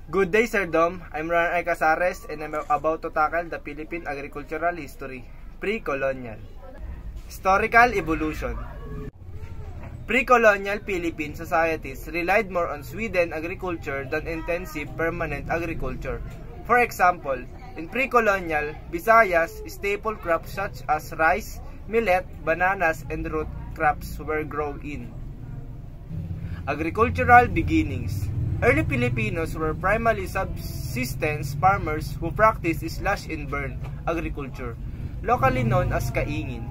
Good day, Sir Dom. I'm Ran I. Casares and I'm about to tackle the Philippine agricultural history, pre-colonial. Historical evolution. Pre-colonial Philippine societies relied more on Sweden agriculture than intensive permanent agriculture. For example, in pre-colonial Visayas, staple crops such as rice, millet, bananas, and root crops were grown in. Agricultural beginnings. Early Filipinos were primarily subsistence farmers who practiced slash-and-burn agriculture, locally known as kaingin.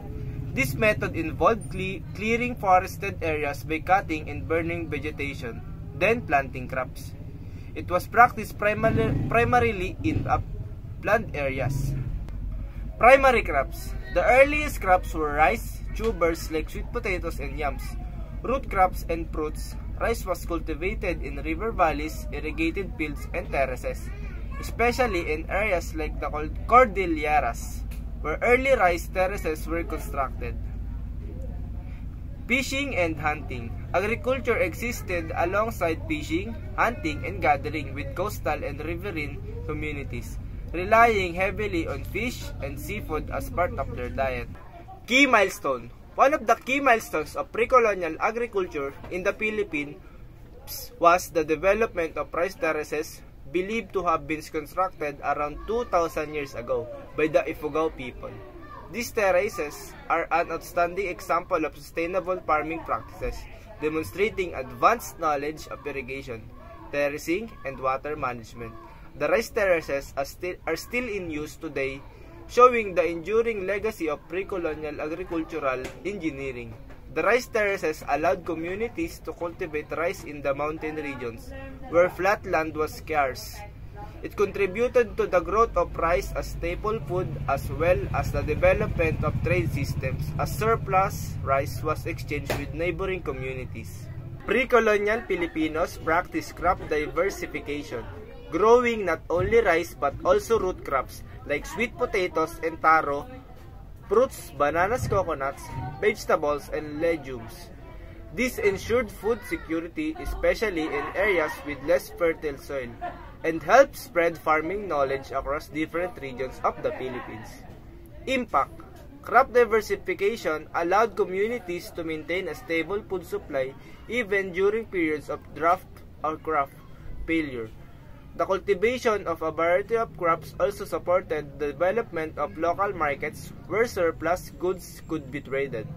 This method involved clearing forested areas by cutting and burning vegetation, then planting crops. It was practiced primarily in upland areas. Primary crops. The earliest crops were rice, tubers like sweet potatoes and yams, root crops and fruits. Rice was cultivated in river valleys, irrigated fields, and terraces, especially in areas like the Cordilleras, where early rice terraces were constructed. Fishing and hunting. Agriculture existed alongside fishing, hunting, and gathering with coastal and riverine communities, relying heavily on fish and seafood as part of their diet. Key milestone. One of the key milestones of pre-colonial agriculture in the Philippines was the development of rice terraces, believed to have been constructed around 2,000 years ago by the Ifugao people. These terraces are an outstanding example of sustainable farming practices, demonstrating advanced knowledge of irrigation, terracing, and water management. The rice terraces are still in use today, showing the enduring legacy of pre-colonial agricultural engineering. The rice terraces allowed communities to cultivate rice in the mountain regions, where flat land was scarce. It contributed to the growth of rice as staple food as well as the development of trade systems, as surplus rice was exchanged with neighboring communities. Pre-colonial Filipinos practiced crop diversification, growing not only rice but also root crops like sweet potatoes and taro, fruits, bananas, coconuts, vegetables, and legumes. This ensured food security, especially in areas with less fertile soil, and helped spread farming knowledge across different regions of the Philippines. Impact. Crop diversification allowed communities to maintain a stable food supply even during periods of drought or crop failure. The cultivation of a variety of crops also supported the development of local markets where surplus goods could be traded.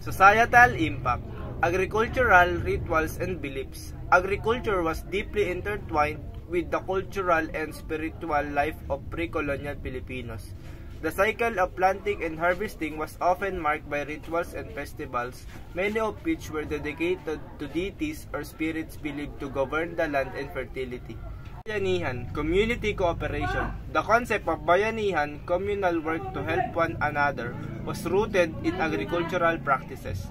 Societal impact. Agricultural rituals and beliefs. Agriculture was deeply intertwined with the cultural and spiritual life of pre-colonial Filipinos. The cycle of planting and harvesting was often marked by rituals and festivals, many of which were dedicated to deities or spirits believed to govern the land and fertility. Bayanihan, community cooperation. The concept of bayanihan, communal work to help one another, was rooted in agricultural practices.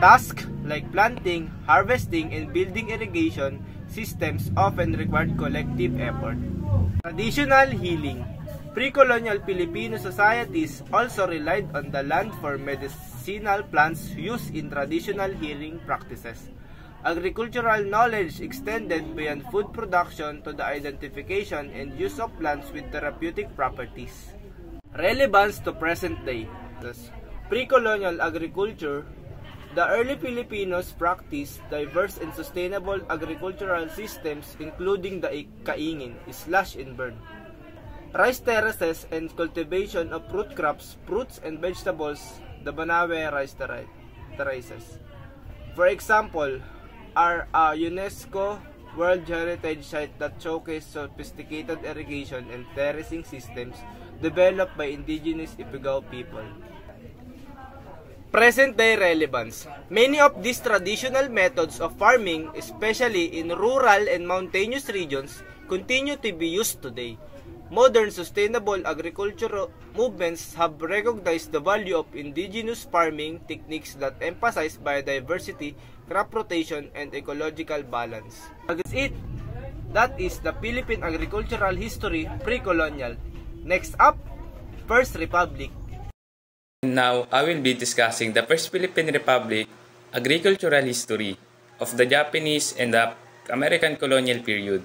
Tasks like planting, harvesting, and building irrigation systems often required collective effort. Traditional healing. Pre-colonial Filipino societies also relied on the land for medicinal plants used in traditional healing practices. Agricultural knowledge extended beyond food production to the identification and use of plants with therapeutic properties. Relevance to present day. Pre-colonial agriculture. The early Filipinos practiced diverse and sustainable agricultural systems, including the kaingin, slash-and-burn, rice terraces, and cultivation of root crops, fruits, and vegetables, the Banawe rice terraces. For example, are a UNESCO World Heritage Site that showcase sophisticated irrigation and terracing systems developed by indigenous Ifugao people. Present-day relevance. Many of these traditional methods of farming, especially in rural and mountainous regions, continue to be used today. Modern sustainable agricultural movements have recognized the value of indigenous farming techniques that emphasize biodiversity, crop rotation, and ecological balance. That's it. That is the Philippine agricultural history pre-colonial. Next up, First Republic. Now, I will be discussing the First Philippine Republic agricultural history of the Japanese and the American colonial period.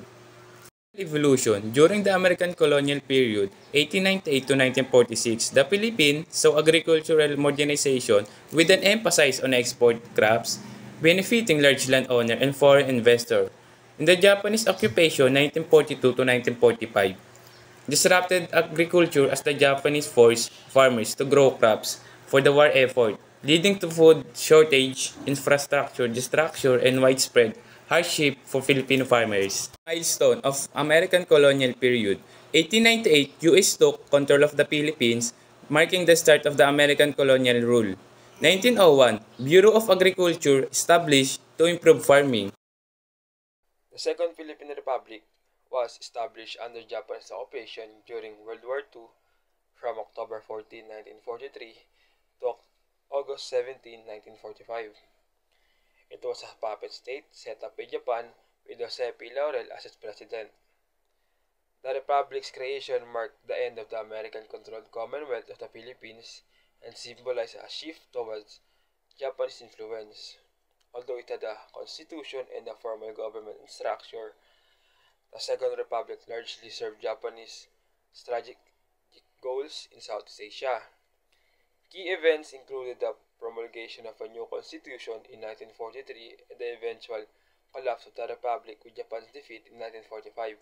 Evolution. During the American colonial period, 1898 to 1946, the Philippines saw agricultural modernization with an emphasis on export crops, benefiting large landowner and foreign investor. In the Japanese occupation 1942 to 1945, disrupted agriculture as the Japanese forced farmers to grow crops for the war effort, leading to food shortage, infrastructure destruction, and widespread hardship for Filipino farmers. Milestone of American colonial period. 1898, U.S. took control of the Philippines, marking the start of the American colonial rule. 1901, Bureau of Agriculture established to improve farming. The Second Philippine Republic was established under Japanese occupation during World War II from October 14, 1943 to August 17, 1945. It was a puppet state set up by Japan with Jose P. Laurel as its president. The Republic's creation marked the end of the American-controlled Commonwealth of the Philippines and symbolized a shift towards Japanese influence. Although it had a constitution and a formal government structure, the Second Republic largely served Japanese strategic goals in Southeast Asia. Key events included the promulgation of a new constitution in 1943 and the eventual collapse of the Republic with Japan's defeat in 1945.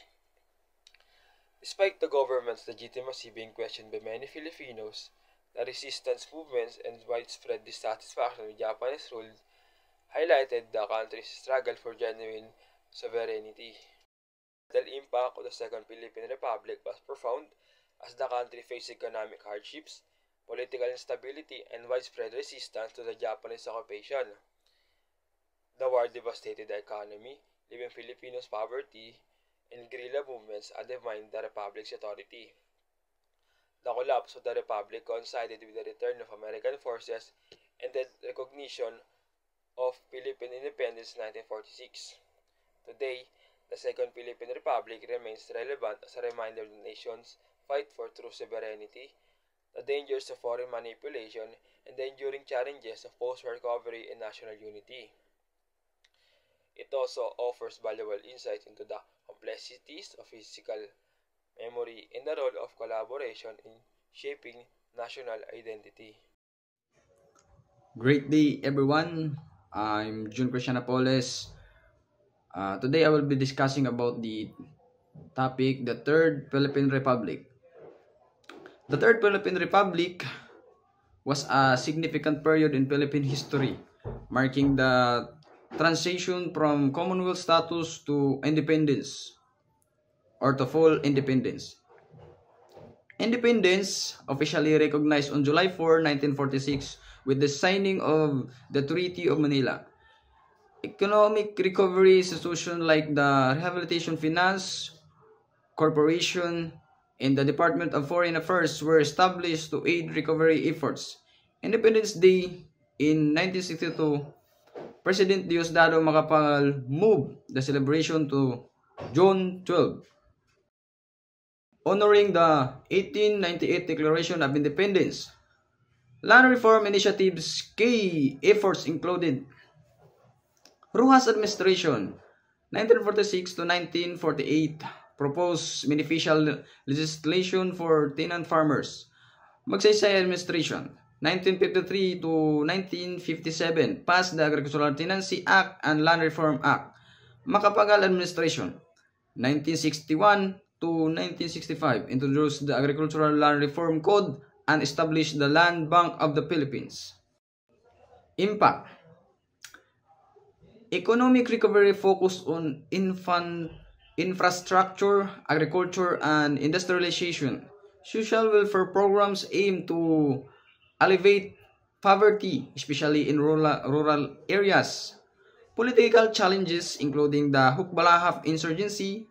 Despite the government's legitimacy being questioned by many Filipinos, the resistance movements and widespread dissatisfaction with Japanese rule highlighted the country's struggle for genuine sovereignty. The impact of the Second Philippine Republic was profound as the country faced economic hardships, political instability, and widespread resistance to the Japanese occupation. The war devastated the economy, leaving Filipinos poverty, and guerrilla movements undermined the Republic's authority. The collapse of the Republic coincided with the return of American forces and the recognition of Philippine independence in 1946. Today, the Second Philippine Republic remains relevant as a reminder of the nation's fight for true sovereignty, the dangers of foreign manipulation, and the enduring challenges of post-war recovery and national unity. It also offers valuable insight into the complexities of physical memory and the role of collaboration in shaping national identity. Great day, everyone. I'm June Christian Apoles. Today I will be discussing about the topic, the Third Philippine Republic. The Third Philippine Republic was a significant period in Philippine history, marking the transition from Commonwealth status to independence, or to full independence. Independence officially recognized on July 4, 1946 with the signing of the Treaty of Manila. Economic recovery institutions like the Rehabilitation Finance Corporation and the Department of Foreign Affairs were established to aid recovery efforts. Independence Day in 1962, President Diosdado Macapagal moved the celebration to June 12, honoring the 1898 Declaration of Independence. Land reform initiatives' key efforts included Rojas administration, 1946 to 1948, proposed beneficial legislation for tenant farmers. Magsaysay administration, 1953 to 1957, passed the Agricultural Tenancy Act and Land Reform Act. Macapagal administration, 1961 to 1965, introduced the Agricultural Land Reform Code and established the Land Bank of the Philippines. Impact: economic recovery focused on infrastructure, agriculture, and industrialization. Social welfare programs aim to alleviate poverty, especially in rural areas. Political challenges, including the Hukbalahap insurgency,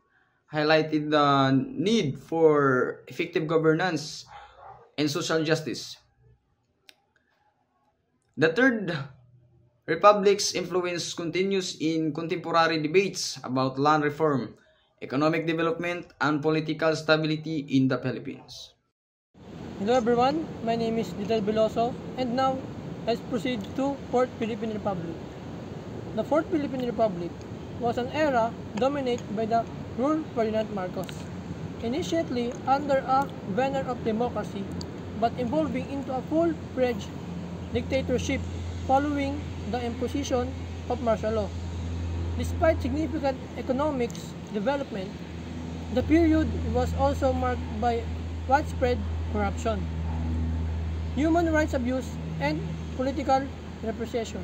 highlighted the need for effective governance and social justice. The Third Republic's influence continues in contemporary debates about land reform, economic development, and political stability in the Philippines. Hello everyone, my name is Lital Veloso, and now let's proceed to Fourth Philippine Republic. The Fourth Philippine Republic was an era dominated by the ruled Ferdinand Marcos, initially under a banner of democracy, but evolving into a full-fledged dictatorship following the imposition of martial law. Despite significant economic development, the period was also marked by widespread corruption, human rights abuse, and political repression.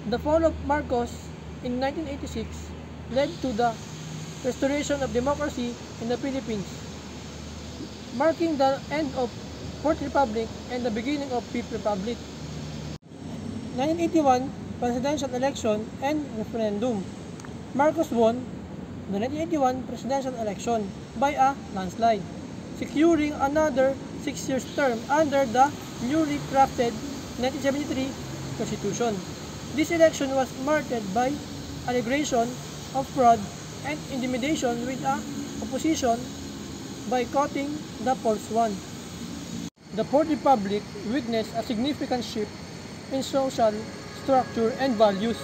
The fall of Marcos in 1986 led to the restoration of democracy in the Philippines, marking the end of Fourth Republic and the beginning of Fifth Republic. 1981 presidential election and referendum. Marcos won the 1981 presidential election by a landslide, securing another 6-year term under the newly crafted 1973 Constitution. This election was marked by allegation of fraud and intimidation, with the opposition boycotting the polls won. The Fourth Republic witnessed a significant shift in social structure and values.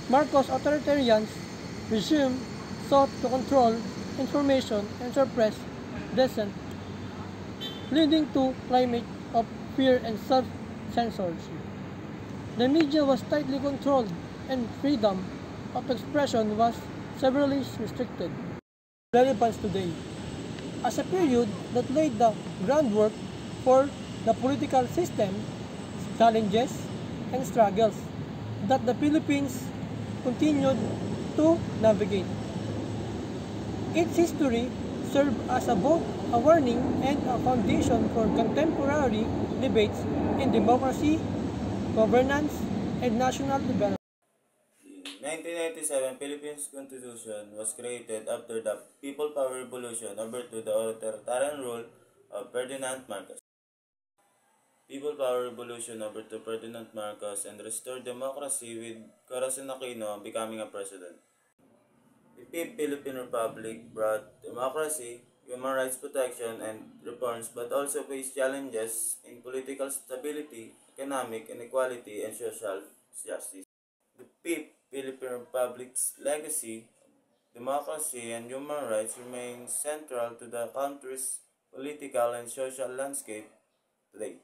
Marcos' authoritarian regime sought to control information and suppress dissent, leading to a climate of fear and self-censorship. The media was tightly controlled, and freedom of expression was severely restricted. Relevance today, as a period that laid the groundwork for the political system, challenges, and struggles that the Philippines continued to navigate. Its history served as both a warning and a foundation for contemporary debates in democracy, governance, and national development. The 1997 Philippines Constitution was created after the People Power Revolution overthrew the authoritarian rule of Ferdinand Marcos. People Power Revolution overthrew Ferdinand Marcos and restored democracy, with Corazon Aquino becoming a president. The Fifth Philippine Republic brought democracy, human rights protection, and reforms, but also faced challenges in political stability, economic inequality, and social justice. The Fifth Philippine Republic's legacy, democracy, and human rights remain central to the country's political and social landscape today.